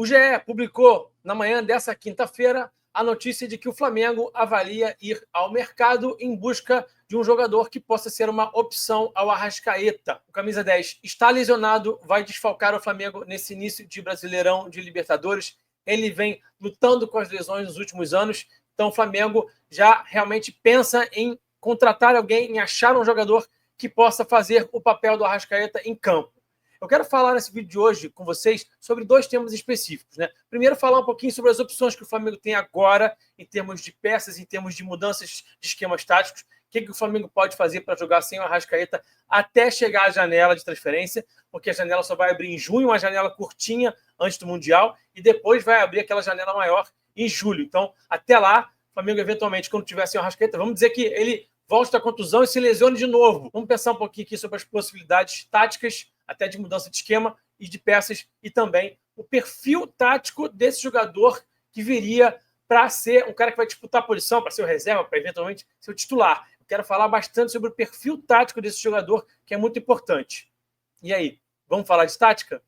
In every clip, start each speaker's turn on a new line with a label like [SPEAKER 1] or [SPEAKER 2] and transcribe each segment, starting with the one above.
[SPEAKER 1] O GE publicou na manhã dessa quinta-feira a notícia de que o Flamengo avalia ir ao mercado em busca de um jogador que possa ser uma opção ao Arrascaeta. O camisa 10 está lesionado, vai desfalcar o Flamengo nesse início de Brasileirão de Libertadores. Ele vem lutando com as lesões nos últimos anos, então o Flamengo já realmente pensa em contratar alguém, em achar um jogador que possa fazer o papel do Arrascaeta em campo. Eu quero falar nesse vídeo de hoje com vocês sobre dois temas específicos, né? Primeiro, falar um pouquinho sobre as opções que o Flamengo tem agora, em termos de peças, em termos de mudanças de esquemas táticos, o que o Flamengo pode fazer para jogar sem o Arrascaeta até chegar à janela de transferência, porque a janela só vai abrir em junho, uma janela curtinha antes do Mundial, e depois vai abrir aquela janela maior em julho. Então, até lá, o Flamengo, eventualmente, quando tiver sem o Arrascaeta, vamos dizer que ele volte da contusão e se lesione de novo. Vamos pensar um pouquinho aqui sobre as possibilidades táticas, até de mudança de esquema e de peças, e também o perfil tático desse jogador que viria para ser um cara que vai disputar a posição, para ser o reserva, para eventualmente ser o titular. Eu quero falar bastante sobre o perfil tático desse jogador, que é muito importante. E aí, vamos falar de tática?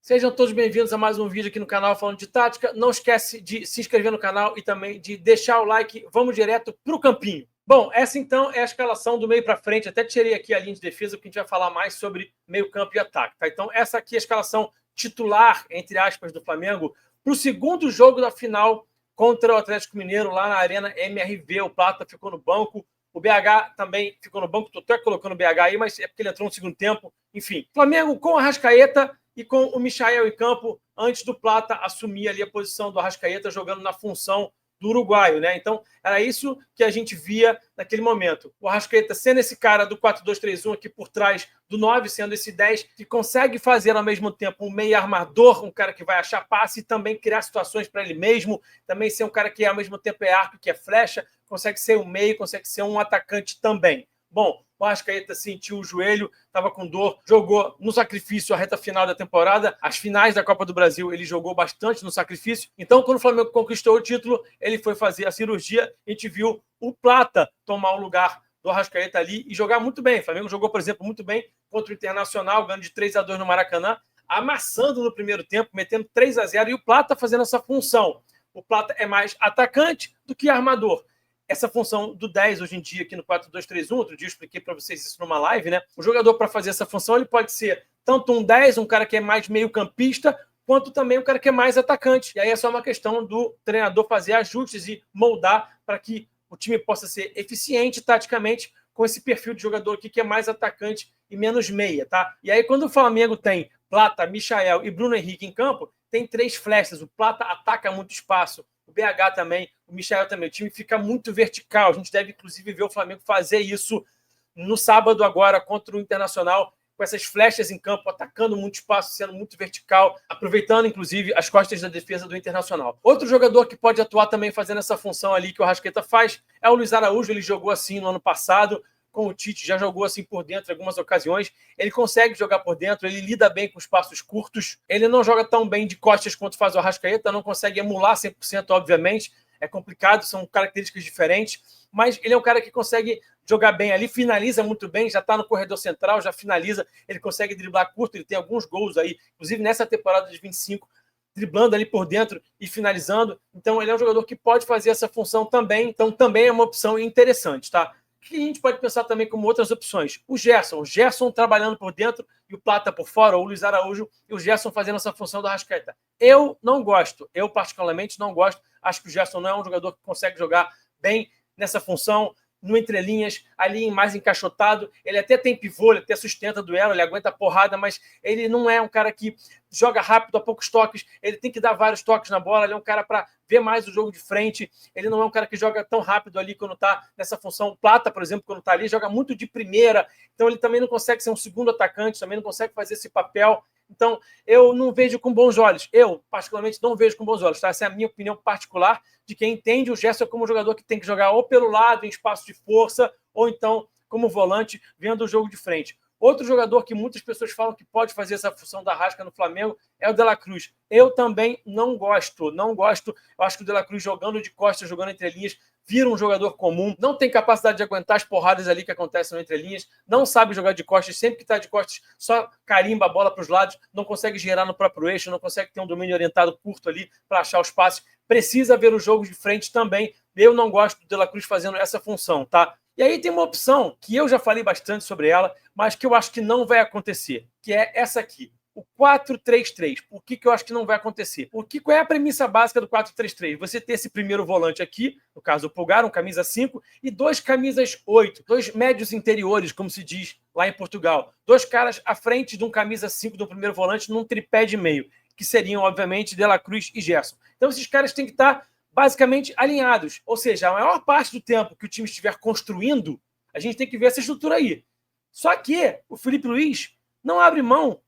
[SPEAKER 1] Sejam todos bem-vindos a mais um vídeo aqui no canal falando de tática. Não esquece de se inscrever no canal e também de deixar o like. Vamos direto para o campinho. Bom, essa então é a escalação do meio para frente. Até tirei aqui a linha de defesa, porque a gente vai falar mais sobre meio campo e ataque. Tá? Então essa aqui é a escalação titular, entre aspas, do Flamengo para o segundo jogo da final contra o Atlético Mineiro lá na Arena MRV. O Plata ficou no banco. O BH também ficou no banco. Estou até colocando o BH aí, mas é porque ele entrou no segundo tempo. Enfim, Flamengo com a Arrascaeta e com o Michael em campo, antes do Plata assumir ali a posição do Arrascaeta, jogando na função do uruguaio, né? Então, era isso que a gente via naquele momento. O Arrascaeta sendo esse cara do 4-2-3-1 aqui por trás do 9, sendo esse 10, que consegue fazer ao mesmo tempo um meio armador, um cara que vai achar passe e também criar situações para ele mesmo, também ser um cara que ao mesmo tempo é arco, que é flecha, consegue ser um meio, consegue ser um atacante também. Bom, o Arrascaeta sentiu o joelho, estava com dor, jogou no sacrifício a reta final da temporada. As finais da Copa do Brasil ele jogou bastante no sacrifício. Então, quando o Flamengo conquistou o título, ele foi fazer a cirurgia. A gente viu o Plata tomar o lugar do Arrascaeta ali e jogar muito bem. O Flamengo jogou, por exemplo, muito bem contra o Internacional, ganhando de 3-2 no Maracanã, amassando no primeiro tempo, metendo 3-0, e o Plata fazendo essa função. O Plata é mais atacante do que armador. Essa função do 10 hoje em dia aqui no 4-2-3-1, outro dia eu expliquei para vocês isso numa live, né? O jogador para fazer essa função, ele pode ser tanto um 10, um cara que é mais meio campista, quanto também um cara que é mais atacante. E aí é só uma questão do treinador fazer ajustes e moldar para que o time possa ser eficiente taticamente com esse perfil de jogador aqui que é mais atacante e menos meia, tá? E aí quando o Flamengo tem Plata, Michael e Bruno Henrique em campo, tem 3 flechas. O Plata ataca muito espaço, o BH também, o Michael também. O time fica muito vertical. A gente deve, inclusive, ver o Flamengo fazer isso no sábado agora contra o Internacional, com essas flechas em campo, atacando muito espaço, sendo muito vertical, aproveitando, inclusive, as costas da defesa do Internacional. Outro jogador que pode atuar também fazendo essa função ali que o Arrascaeta faz é o Luiz Araújo. Ele jogou assim no ano passado, com o Tite, já jogou assim por dentro em algumas ocasiões. Ele consegue jogar por dentro, ele lida bem com espaços curtos. Ele não joga tão bem de costas quanto faz o Arrascaeta, não consegue emular 100%, obviamente. É complicado, são características diferentes. Mas ele é um cara que consegue jogar bem ali, finaliza muito bem, já está no corredor central, já finaliza. Ele consegue driblar curto, ele tem alguns gols aí, inclusive nessa temporada de 25, driblando ali por dentro e finalizando. Então ele é um jogador que pode fazer essa função também. Então também é uma opção interessante, tá? O que a gente pode pensar também como outras opções? O Gerson trabalhando por dentro e o Plata por fora, ou o Luiz Araújo e o Gerson fazendo essa função do Arrascaeta. Eu não gosto, eu particularmente não gosto. Acho que o Gerson não é um jogador que consegue jogar bem nessa função, no entrelinhas, ali mais encaixotado. Ele até tem pivô, ele até sustenta duelo, ele aguenta a porrada, mas ele não é um cara que joga rápido a poucos toques, ele tem que dar vários toques na bola, ele é um cara para ver mais o jogo de frente, ele não é um cara que joga tão rápido ali quando está nessa função. O Plata, por exemplo, quando está ali, joga muito de primeira, então ele também não consegue ser um segundo atacante, também não consegue fazer esse papel. Então, eu não vejo com bons olhos. Eu, particularmente, não vejo com bons olhos. Tá? Essa é a minha opinião particular de quem entende o Gerson como um jogador que tem que jogar ou pelo lado, em espaço de força, ou então como volante, vendo o jogo de frente. Outro jogador que muitas pessoas falam que pode fazer essa função da Arrasca no Flamengo é o De La Cruz. Eu também não gosto. Eu acho que o De La Cruz jogando de costas, jogando entre linhas, vira um jogador comum, não tem capacidade de aguentar as porradas ali que acontecem no entrelinhas, não sabe jogar de costas, sempre que está de costas só carimba a bola para os lados, não consegue girar no próprio eixo, não consegue ter um domínio orientado curto ali para achar os passes. Precisa ver o jogo de frente também. Eu não gosto do De La Cruz fazendo essa função, tá? E aí tem uma opção que eu já falei bastante sobre ela, mas que eu acho que não vai acontecer, que é essa aqui. O 4-3-3. Por que eu acho que não vai acontecer? Qual é a premissa básica do 4-3-3? Você ter esse primeiro volante aqui, no caso do Pulgar, um camisa 5, e 2 camisas 8, 2 médios interiores, como se diz lá em Portugal. 2 caras à frente de um camisa 5 do primeiro volante, num tripé de meio, que seriam, obviamente, De La Cruz e Gerson. Então, esses caras têm que estar basicamente alinhados. Ou seja, a maior parte do tempo que o time estiver construindo, a gente tem que ver essa estrutura aí. Só que o Filipe Luís não abre mão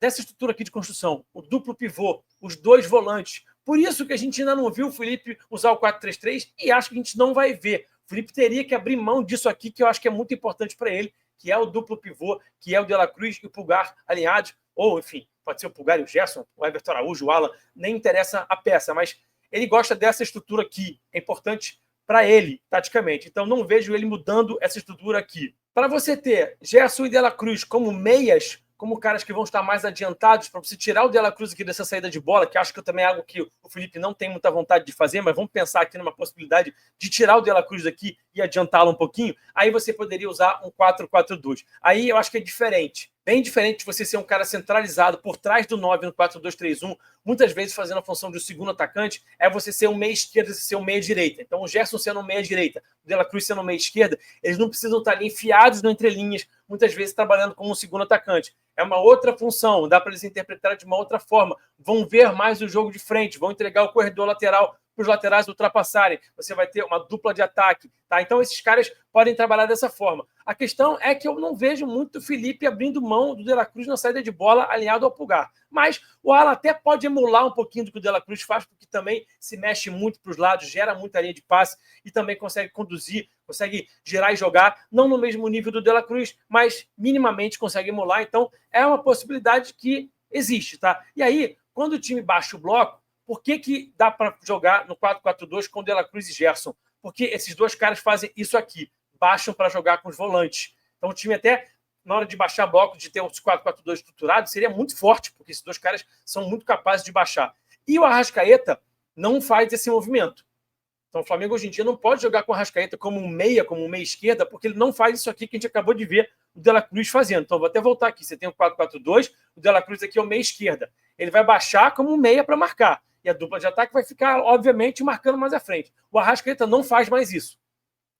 [SPEAKER 1] dessa estrutura aqui de construção, o duplo pivô, os 2 volantes. Por isso que a gente ainda não viu o Filipe usar o 4-3-3 e acho que a gente não vai ver. O Filipe teria que abrir mão disso aqui, que eu acho que é muito importante para ele, que é o duplo pivô, que é o De La Cruz e o Pulgar alinhados, ou enfim, pode ser o Pulgar e o Gerson, o Everton Araújo, o Alan, nem interessa a peça, mas ele gosta dessa estrutura aqui, é importante para ele, taticamente. Então não vejo ele mudando essa estrutura aqui. Para você ter Gerson e De La Cruz como meias, como caras que vão estar mais adiantados, para você tirar o De La Cruz aqui dessa saída de bola, que acho que também é algo que o Felipe não tem muita vontade de fazer, mas vamos pensar aqui numa possibilidade de tirar o De La Cruz daqui e adiantá-lo um pouquinho, aí você poderia usar um 4-4-2. Aí eu acho que é diferente. Bem diferente de você ser um cara centralizado por trás do 9 no 4-2-3-1, muitas vezes fazendo a função de um segundo atacante, é você ser um meia esquerda e ser um meia direita. Então o Gerson sendo um meia direita, o De La Cruz sendo um meia esquerda, eles não precisam estar ali enfiados no entrelinhas, muitas vezes trabalhando como um segundo atacante. É uma outra função, dá para eles interpretar de uma outra forma. Vão ver mais o jogo de frente, vão entregar o corredor lateral para os laterais ultrapassarem. Você vai ter uma dupla de ataque. Tá? Então esses caras podem trabalhar dessa forma. A questão é que eu não vejo muito o Felipe abrindo mão do De La Cruz na saída de bola alinhado ao Pulgar. Mas o Alan até pode emular um pouquinho do que o De La Cruz faz, porque também se mexe muito para os lados, gera muita linha de passe e também consegue conduzir, consegue girar e jogar, não no mesmo nível do De La Cruz, mas minimamente consegue emular. Então é uma possibilidade que existe. Tá? E aí, quando o time baixa o bloco, por que dá para jogar no 4-4-2 com De La Cruz e Gerson? Porque esses 2 caras fazem isso aqui, baixam para jogar com os volantes. Então o time até, na hora de baixar bloco, de ter um 4-4-2 estruturado, seria muito forte, porque esses 2 caras são muito capazes de baixar. E o Arrascaeta não faz esse movimento. Então o Flamengo hoje em dia não pode jogar com o Arrascaeta como um meia esquerda, porque ele não faz isso aqui que a gente acabou de ver o De La Cruz fazendo. Então vou até voltar aqui. Você tem o 4-4-2, o De La Cruz aqui é o meia esquerda. Ele vai baixar como um meia para marcar. E a dupla de ataque vai ficar, obviamente, marcando mais à frente. O Arrascaeta não faz mais isso.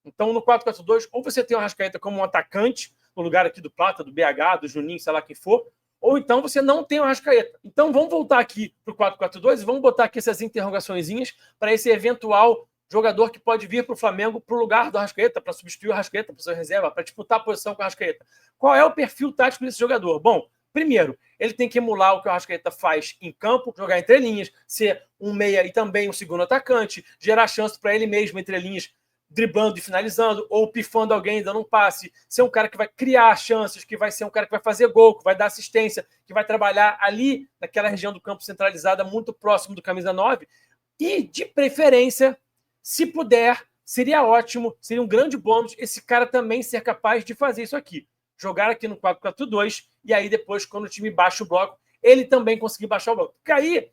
[SPEAKER 1] Então, no 4-4-2, ou você tem o Arrascaeta como um atacante, no lugar aqui do Plata, do BH, do Juninho, sei lá quem for, ou então você não tem o Arrascaeta. Então, vamos voltar aqui para o 4-4-2 e vamos botar aqui essas interrogaçõezinhas para esse eventual jogador que pode vir para o Flamengo para o lugar do Arrascaeta, para substituir o Arrascaeta, para sua reserva, para disputar a posição com o Arrascaeta. Qual é o perfil tático desse jogador? Bom, primeiro, ele tem que emular o que o Arrascaeta faz em campo, jogar entre linhas, ser um meia e também um segundo atacante, gerar chance para ele mesmo entre linhas, driblando e finalizando, ou pifando alguém, dando um passe, ser um cara que vai criar chances, que vai ser um cara que vai fazer gol, que vai dar assistência, que vai trabalhar ali naquela região do campo centralizada, muito próximo do camisa 9, e, de preferência, se puder, seria ótimo, seria um grande bônus esse cara também ser capaz de fazer isso aqui. Jogar aqui no 4-4-2 e aí depois, quando o time baixa o bloco, ele também conseguir baixar o bloco. Porque aí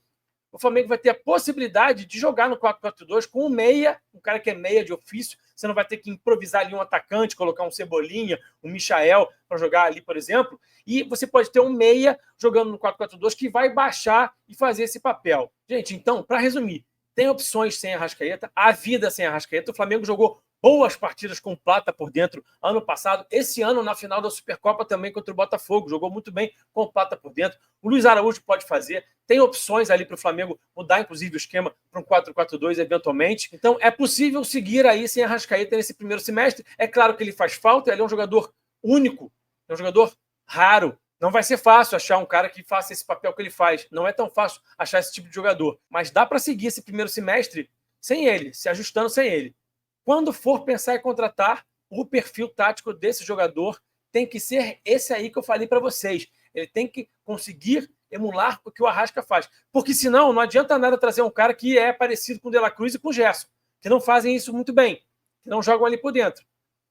[SPEAKER 1] o Flamengo vai ter a possibilidade de jogar no 4-4-2 com um meia, um cara que é meia de ofício. Você não vai ter que improvisar ali um atacante, colocar um Cebolinha, um Michael para jogar ali, por exemplo. E você pode ter um meia jogando no 4-4-2 que vai baixar e fazer esse papel. Gente, então, para resumir, tem opções sem Arrascaeta, há vida sem Arrascaeta. O Flamengo jogou boas partidas com Plata por dentro ano passado. Esse ano, na final da Supercopa, também contra o Botafogo. Jogou muito bem com Plata por dentro. O Luiz Araújo pode fazer. Tem opções ali para o Flamengo mudar, inclusive, o esquema para um 4-4-2 eventualmente. Então, é possível seguir aí sem Arrascaeta nesse primeiro semestre. É claro que ele faz falta. Ele é um jogador único. É um jogador raro. Não vai ser fácil achar um cara que faça esse papel que ele faz. Não é tão fácil achar esse tipo de jogador. Mas dá para seguir esse primeiro semestre sem ele, se ajustando sem ele. Quando for pensar em contratar, o perfil tático desse jogador tem que ser esse aí que eu falei para vocês. Ele tem que conseguir emular o que o Arrasca faz. Porque senão não adianta nada trazer um cara que é parecido com o De La Cruz e com o Gerson. que não fazem isso muito bem, que não jogam ali por dentro.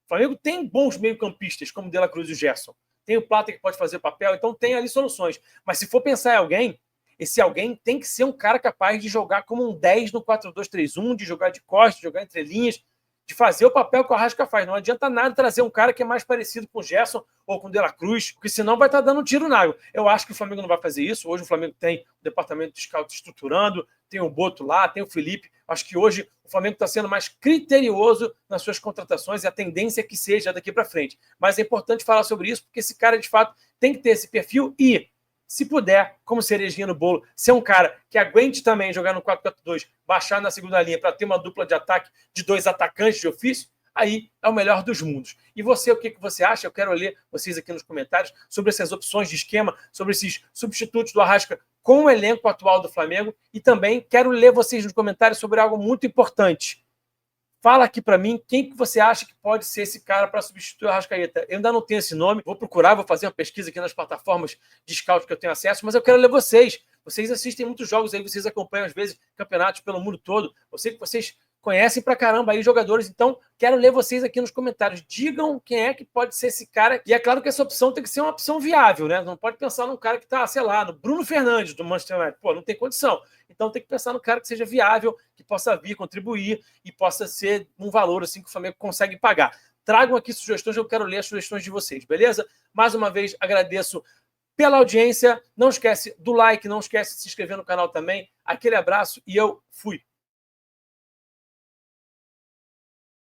[SPEAKER 1] O Flamengo tem bons meio-campistas, como o De La Cruz e o Gerson. Tem o Plata que pode fazer o papel, então tem ali soluções. Mas se for pensar em alguém, esse alguém tem que ser um cara capaz de jogar como um 10 no 4-2-3-1, de jogar de costas, de jogar entre linhas, de fazer o papel que o Arrasca faz. Não adianta nada trazer um cara que é mais parecido com o Gerson ou com o De La Cruz, porque senão vai estar dando um tiro na água. Eu acho que o Flamengo não vai fazer isso. Hoje o Flamengo tem o departamento de scout estruturando, tem o Boto lá, tem o Felipe. Acho que hoje o Flamengo está sendo mais criterioso nas suas contratações e a tendência é que seja daqui para frente. Mas é importante falar sobre isso, porque esse cara, de fato, tem que ter esse perfil e, se puder, como cerejinha no bolo, ser um cara que aguente também jogar no 4-4-2, baixar na segunda linha para ter uma dupla de ataque de 2 atacantes de ofício, aí é o melhor dos mundos. E você, o que você acha? Eu quero ler vocês aqui nos comentários sobre essas opções de esquema, sobre esses substitutos do Arrasca com o elenco atual do Flamengo, e também quero ler vocês nos comentários sobre algo muito importante. Fala aqui para mim quem que você acha que pode ser esse cara para substituir o Arrascaeta. Eu ainda não tenho esse nome, vou procurar, vou fazer uma pesquisa aqui nas plataformas de scout que eu tenho acesso, mas eu quero ler vocês. Vocês assistem muitos jogos aí, vocês acompanham às vezes campeonatos pelo mundo todo. Eu sei que vocês conhecem pra caramba aí jogadores, então quero ler vocês aqui nos comentários. Digam quem é que pode ser esse cara. E é claro que essa opção tem que ser uma opção viável, né? Não pode pensar num cara que tá, sei lá, no Bruno Fernandes do Manchester United. Pô, não tem condição. Então tem que pensar no cara que seja viável, que possa vir, contribuir e possa ser um valor assim que o Flamengo consegue pagar. Tragam aqui sugestões, eu quero ler as sugestões de vocês, beleza? Mais uma vez, agradeço pela audiência. Não esquece do like, não esquece de se inscrever no canal também. Aquele abraço e eu fui.